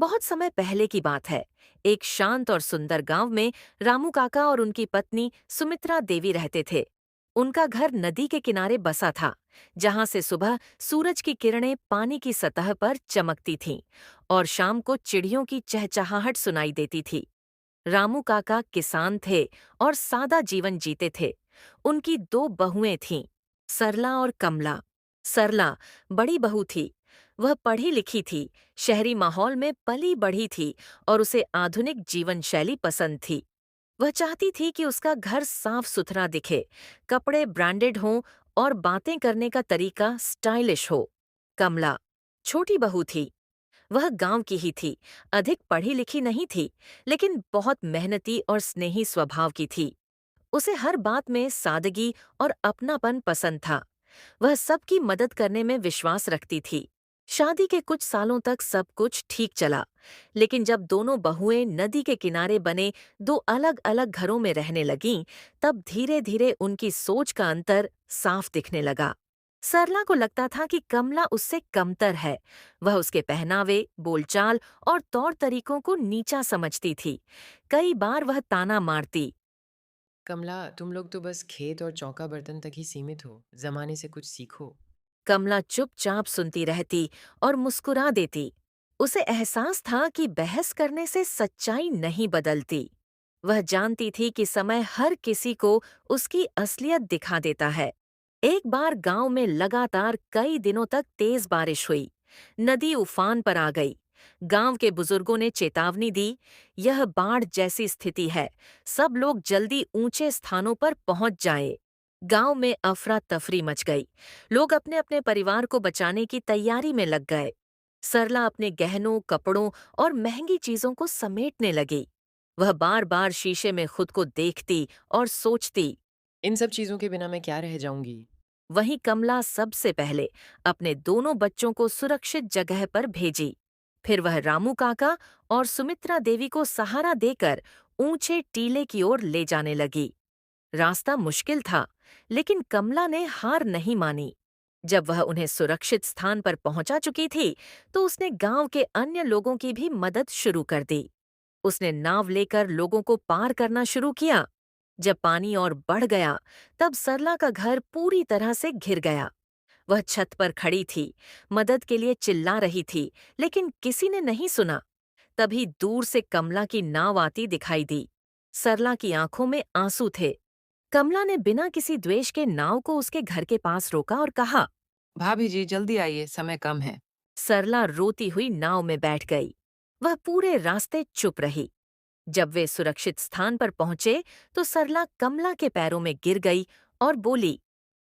बहुत समय पहले की बात है। एक शांत और सुंदर गांव में रामू काका और उनकी पत्नी सुमित्रा देवी रहते थे। उनका घर नदी के किनारे बसा था, जहां से सुबह सूरज की किरणें पानी की सतह पर चमकती थीं और शाम को चिड़ियों की चहचहाहट सुनाई देती थी। रामू काका किसान थे और सादा जीवन जीते थे। उनकी दो बहुएं थीं, सरला और कमला। सरला बड़ी बहू थी। वह पढ़ी लिखी थी, शहरी माहौल में पली बढ़ी थी और उसे आधुनिक जीवन शैली पसंद थी। वह चाहती थी कि उसका घर साफ सुथरा दिखे, कपड़े ब्रांडेड हों और बातें करने का तरीका स्टाइलिश हो। कमला छोटी बहू थी। वह गांव की ही थी, अधिक पढ़ी लिखी नहीं थी, लेकिन बहुत मेहनती और स्नेही स्वभाव की थी। उसे हर बात में सादगी और अपनापन पसंद था। वह सबकी मदद करने में विश्वास रखती थी। शादी के कुछ सालों तक सब कुछ ठीक चला, लेकिन जब दोनों बहुएं नदी के किनारे बने दो अलग-अलग घरों में रहने लगीं, तब धीरे-धीरे उनकी सोच का अंतर साफ दिखने लगा। सरला को लगता था कि कमला उससे कमतर है। वह उसके पहनावे, बोलचाल और तौर तरीकों को नीचा समझती थी। कई बार वह ताना मारती। कमला, तुम लोग तो बस खेत और चौका बर्तन तक ही सीमित हो। जमाने से कुछ सीखो। कमला चुपचाप सुनती रहती और मुस्कुरा देती। उसे एहसास था कि बहस करने से सच्चाई नहीं बदलती। वह जानती थी कि समय हर किसी को उसकी असलियत दिखा देता है। एक बार गांव में लगातार कई दिनों तक तेज बारिश हुई। नदी उफान पर आ गई। गांव के बुजुर्गों ने चेतावनी दी, यह बाढ़ जैसी स्थिति है, सब लोग जल्दी ऊंचे स्थानों पर पहुंच जाएं। गांव में अफरा तफरी मच गई। लोग अपने अपने परिवार को बचाने की तैयारी में लग गए। सरला अपने गहनों, कपड़ों और महंगी चीजों को समेटने लगी। वह बार बार शीशे में खुद को देखती और सोचती। इन सब चीज़ों के बिना मैं क्या रह जाऊंगी। वहीं कमला सबसे पहले अपने दोनों बच्चों को सुरक्षित जगह पर भेजी। फिर वह रामू काका और सुमित्रा देवी को सहारा देकर ऊंचे टीले की ओर ले जाने लगी। रास्ता मुश्किल था, लेकिन कमला ने हार नहीं मानी। जब वह उन्हें सुरक्षित स्थान पर पहुंचा चुकी थी, तो उसने गांव के अन्य लोगों की भी मदद शुरू कर दी। उसने नाव लेकर लोगों को पार करना शुरू किया। जब पानी और बढ़ गया, तब सरला का घर पूरी तरह से घिर गया। वह छत पर खड़ी थी, मदद के लिए चिल्ला रही थी, लेकिन किसी ने नहीं सुना। तभी दूर से कमला की नाव आती दिखाई दी। सरला की आंखों में आंसू थे। कमला ने बिना किसी द्वेष के नाव को उसके घर के पास रोका और कहा। भाभी जी, जल्दी आइए, समय कम है। सरला रोती हुई नाव में बैठ गई। वह पूरे रास्ते चुप रही। जब वे सुरक्षित स्थान पर पहुंचे, तो सरला कमला के पैरों में गिर गई और बोली।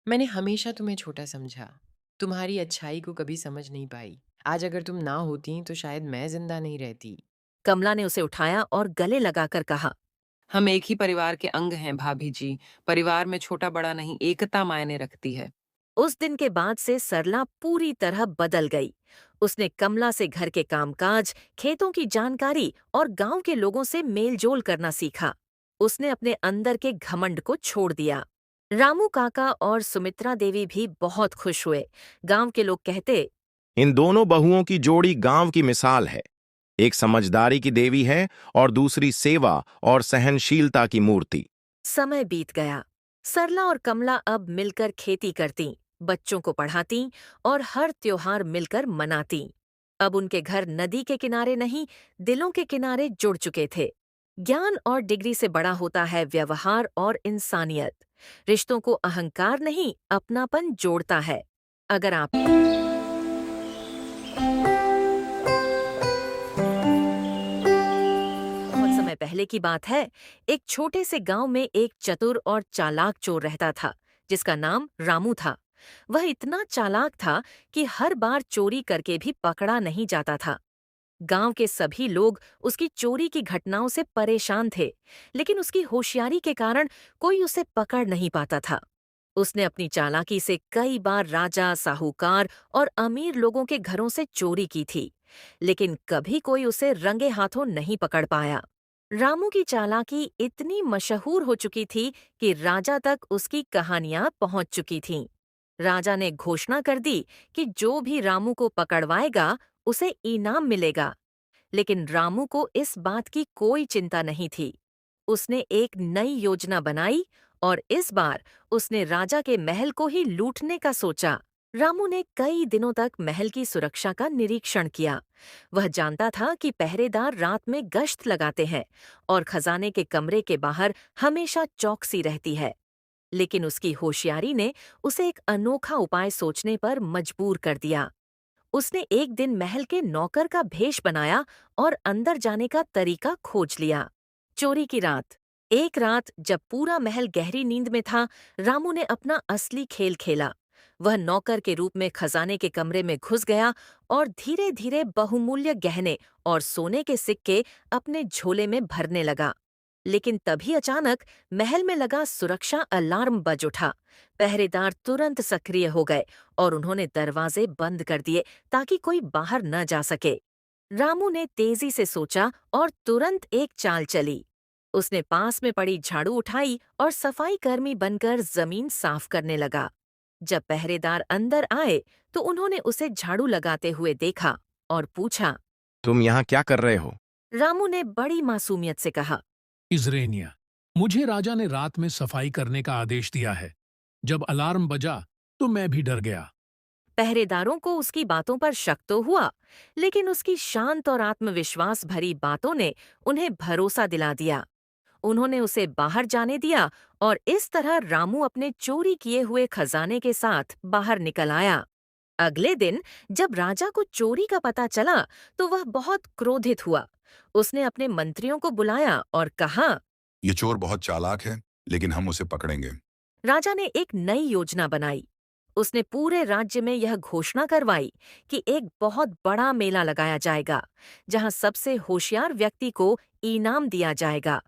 मैंने हमेशा तुम्हें छोटा समझा। तुम्हारी अच्छाई को कभी समझ नहीं पाई। आज अगर तुम ना होती तो शायद मैं जिंदा नहीं रहती। कमला ने उसे उठाया और गले लगाकर कहा। हम एक ही परिवार के अंग हैं भाभी जी। परिवार में छोटा बड़ा नहीं, एकता मायने रखती है। उस दिन के बाद से सरला पूरी तरह बदल गई। उसने कमला से घर के कामकाज, खेतों की जानकारी और गांव के लोगों से मेलजोल करना सीखा। उसने अपने अंदर के घमंड को छोड़ दिया। रामू काका और सुमित्रा देवी भी बहुत खुश हुए। गांव के लोग कहते। इन दोनों बहुओं की जोड़ी गांव की मिसाल है। एक समझदारी की देवी है और दूसरी सेवा और सहनशीलता की मूर्ति। समय बीत गया। सरला और कमला अब मिलकर खेती करतीं, बच्चों को पढ़ातीं और हर त्योहार मिलकर मनातीं। अब उनके घर नदी के किनारे नहीं, दिलों के किनारे जुड़ चुके थे। ज्ञान और डिग्री से बड़ा होता है व्यवहार और इंसानियत। रिश्तों को अहंकार नहीं, अपनापन जोड़ता है। अगर आप बहुत समय पहले की बात है। एक छोटे से गांव में एक चतुर और चालाक चोर रहता था, जिसका नाम रामू था। वह इतना चालाक था कि हर बार चोरी करके भी पकड़ा नहीं जाता था। गांव के सभी लोग उसकी चोरी की घटनाओं से परेशान थे, लेकिन उसकी होशियारी के कारण कोई उसे पकड़ नहीं पाता था। उसने अपनी चालाकी से कई बार राजा, साहूकार और अमीर लोगों के घरों से चोरी की थी, लेकिन कभी कोई उसे रंगे हाथों नहीं पकड़ पाया। रामू की चालाकी इतनी मशहूर हो चुकी थी कि राजा तक उसकी कहानियां पहुंच चुकी थीं। राजा ने घोषणा कर दी कि जो भी रामू को पकड़वाएगा, उसे इनाम मिलेगा। लेकिन रामू को इस बात की कोई चिंता नहीं थी। उसने एक नई योजना बनाई और इस बार उसने राजा के महल को ही लूटने का सोचा। रामू ने कई दिनों तक महल की सुरक्षा का निरीक्षण किया। वह जानता था कि पहरेदार रात में गश्त लगाते हैं और खजाने के कमरे के बाहर हमेशा चौकसी रहती है। लेकिन उसकी होशियारी ने उसे एक अनोखा उपाय सोचने पर मजबूर कर दिया। उसने एक दिन महल के नौकर का भेष बनाया और अंदर जाने का तरीका खोज लिया। चोरी की रात। एक रात जब पूरा महल गहरी नींद में था, रामू ने अपना असली खेल खेला। वह नौकर के रूप में खजाने के कमरे में घुस गया और धीरे धीरे बहुमूल्य गहने और सोने के सिक्के अपने झोले में भरने लगा। लेकिन तभी अचानक महल में लगा सुरक्षा अलार्म बज उठा। पहरेदार तुरंत सक्रिय हो गए और उन्होंने दरवाजे बंद कर दिए ताकि कोई बाहर न जा सके। रामू ने तेजी से सोचा और तुरंत एक चाल चली। उसने पास में पड़ी झाड़ू उठाई और सफाई कर्मी बनकर जमीन साफ करने लगा। जब पहरेदार अंदर आए तो उन्होंने उसे झाड़ू लगाते हुए देखा और पूछा। तुम यहाँ क्या कर रहे हो? रामू ने बड़ी मासूमियत से कहा। इज़रेनिया, मुझे राजा ने रात में सफाई करने का आदेश दिया है। जब अलार्म बजा तो मैं भी डर गया। पहरेदारों को उसकी बातों पर शक तो हुआ, लेकिन उसकी शांत और आत्मविश्वास भरी बातों ने उन्हें भरोसा दिला दिया। उन्होंने उसे बाहर जाने दिया और इस तरह रामू अपने चोरी किए हुए खजाने के साथ बाहर निकल आया। अगले दिन जब राजा को चोरी का पता चला तो वह बहुत क्रोधित हुआ। उसने अपने मंत्रियों को बुलाया और कहा। ये चोर बहुत चालाक है, लेकिन हम उसे पकड़ेंगे। राजा ने एक नई योजना बनाई। उसने पूरे राज्य में यह घोषणा करवाई कि एक बहुत बड़ा मेला लगाया जाएगा, जहां सबसे होशियार व्यक्ति को इनाम दिया जाएगा।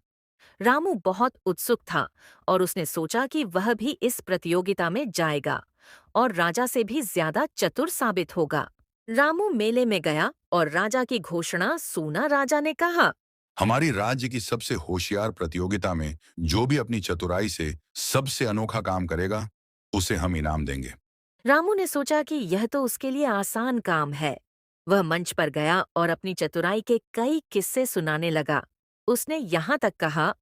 रामू बहुत उत्सुक था और उसने सोचा कि वह भी इस प्रतियोगिता में जाएगा और राजा से भी ज्यादा चतुर साबित होगा। रामू मेले में गया और राजा की घोषणा सुना। राजा ने कहा। हमारी राज्य की सबसे होशियार प्रतियोगिता में जो भी अपनी चतुराई से सबसे अनोखा काम करेगा, उसे हम इनाम देंगे। रामू ने सोचा कि यह तो उसके लिए आसान काम है। वह मंच पर गया और अपनी चतुराई के कई किस्से सुनाने लगा। उसने यहाँ तक कहा।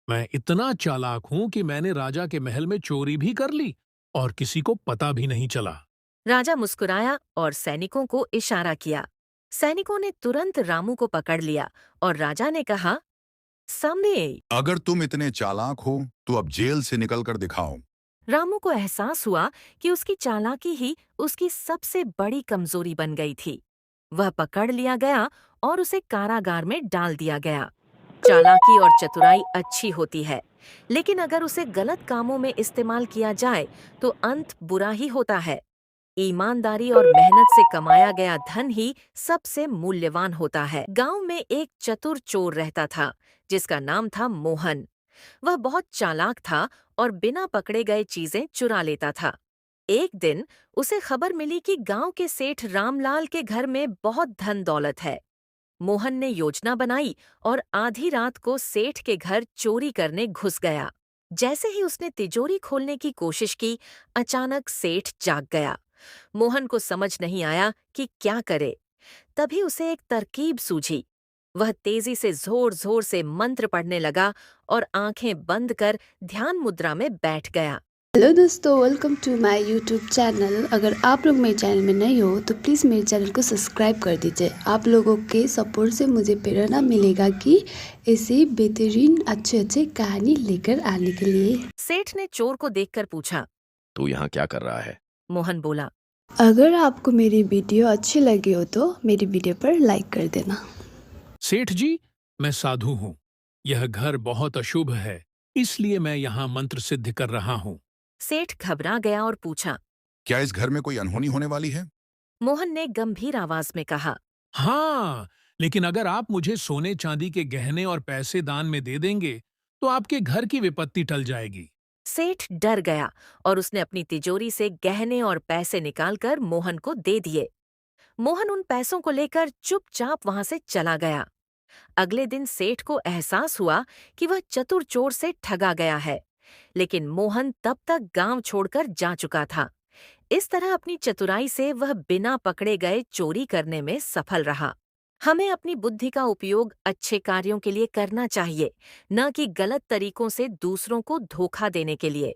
मैं इतना चालाक हूं कि मैंने राजा के महल में चोरी भी कर ली और किसी को पता भी नहीं चला। राजा मुस्कुराया और सैनिकों को इशारा किया। सैनिकों ने तुरंत रामू को पकड़ लिया और राजा ने कहा, सामने। अगर तुम इतने चालाक हो तो अब जेल से निकलकर दिखाओ। रामू को एहसास हुआ कि उसकी चालाकी ही उसकी सबसे बड़ी कमजोरी बन गई थी। वह पकड़ लिया गया और उसे कारागार में डाल दिया गया। चालाकी और चतुराई अच्छी होती है, लेकिन अगर उसे गलत कामों में इस्तेमाल किया जाए तो अंत बुरा ही होता है। ईमानदारी और मेहनत से कमाया गया धन ही सबसे मूल्यवान होता है। गांव में एक चतुर चोर रहता था जिसका नाम था मोहन। वह बहुत चालाक था और बिना पकड़े गए चीजें चुरा लेता था। एक दिन उसे खबर मिली कि गांव के सेठ रामलाल के घर में बहुत धन दौलत है। मोहन ने योजना बनाई और आधी रात को सेठ के घर चोरी करने घुस गया। जैसे ही उसने तिजोरी खोलने की कोशिश की, अचानक सेठ जाग गया। मोहन को समझ नहीं आया कि क्या करे। तभी उसे एक तरकीब सूझी। वह तेजी से जोर जोर से मंत्र पढ़ने लगा और आंखें बंद कर ध्यान मुद्रा में बैठ गया। हेलो दोस्तों, welcome to my YouTube channel. अगर आप लोग मेरे चैनल में नए हो तो प्लीज़ मेरे चैनल को सब्सक्राइब कर दीजिए। आप लोगों के सपोर्ट से मुझे प्रेरणा मिलेगा कि ऐसे बेहतरीन अच्छे कहानी लेकर आने के लिए। सेठ ने चोर को देखकर पूछा। तू यहाँ क्या कर रहा है? मोहन बोला। अगर आपको मेरी वीडियो अच्छी लगी हो तो मेरी वीडियो पर लाइक कर देना। सेठ जी, मैं साधु हूं। यह घर बहुत अशुभ है, इसलिए मैं यहाँ मंत्र सिद्ध कर रहा हूँ। सेठ घबरा गया और पूछा। क्या इस घर में कोई अनहोनी होने वाली है? मोहन ने गंभीर आवाज में कहा। हाँ, लेकिन अगर आप मुझे सोने चांदी के गहने और पैसे दान में दे देंगे तो आपके घर की विपत्ति टल जाएगी। सेठ डर गया और उसने अपनी तिजोरी से गहने और पैसे निकालकर मोहन को दे दिए। मोहन उन पैसों को लेकर चुपचाप वहां से चला गया। अगले दिन सेठ को एहसास हुआ कि वह चतुर चोर से ठगा गया है, लेकिन मोहन तब तक गांव छोड़कर जा चुका था। इस तरह अपनी चतुराई से वह बिना पकड़े गए चोरी करने में सफल रहा। हमें अपनी बुद्धि का उपयोग अच्छे कार्यों के लिए करना चाहिए, न कि गलत तरीकों से दूसरों को धोखा देने के लिए।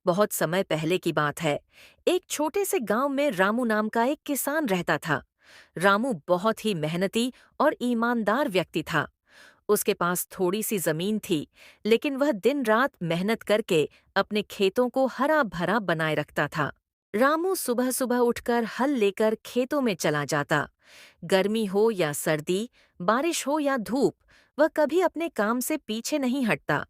बहुत समय पहले की बात है। एक छोटे से गांव में रामू नाम का एक किसान रहता था। रामू बहुत ही मेहनती और ईमानदार व्यक्ति था। उसके पास थोड़ी सी जमीन थी, लेकिन वह दिन रात मेहनत करके अपने खेतों को हरा भरा बनाए रखता था। रामू सुबह सुबह उठकर हल लेकर खेतों में चला जाता। गर्मी हो या सर्दी, बारिश हो या धूप, वह कभी अपने काम से पीछे नहीं हटता।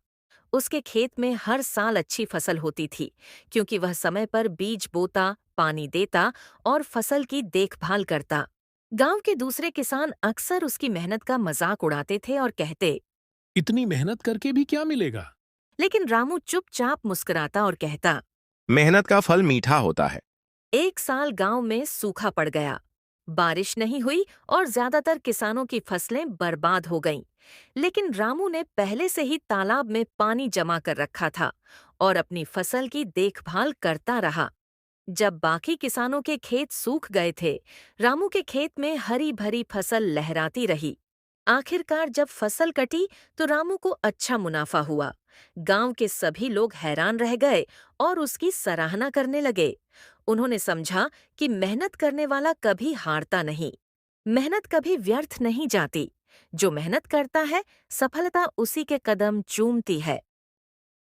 उसके खेत में हर साल अच्छी फसल होती थी, क्योंकि वह समय पर बीज बोता, पानी देता और फसल की देखभाल करता। गांव के दूसरे किसान अक्सर उसकी मेहनत का मजाक उड़ाते थे और कहते, इतनी मेहनत करके भी क्या मिलेगा? लेकिन रामू चुपचाप मुस्कुराता और कहता। मेहनत का फल मीठा होता है। एक साल गांव में सूखा पड़ गया। बारिश नहीं हुई और ज्यादातर किसानों की फसलें बर्बाद हो गईं। लेकिन रामू ने पहले से ही तालाब में पानी जमा कर रखा था और अपनी फसल की देखभाल करता रहा। जब बाकी किसानों के खेत सूख गए थे, रामू के खेत में हरी भरी फसल लहराती रही। आखिरकार जब फसल कटी तो रामू को अच्छा मुनाफा हुआ। गांव के सभी लोग हैरान रह गए और उसकी सराहना करने लगे। उन्होंने समझा कि मेहनत करने वाला कभी हारता नहीं। मेहनत कभी व्यर्थ नहीं जाती। जो मेहनत करता है, सफलता उसी के कदम चूमती है।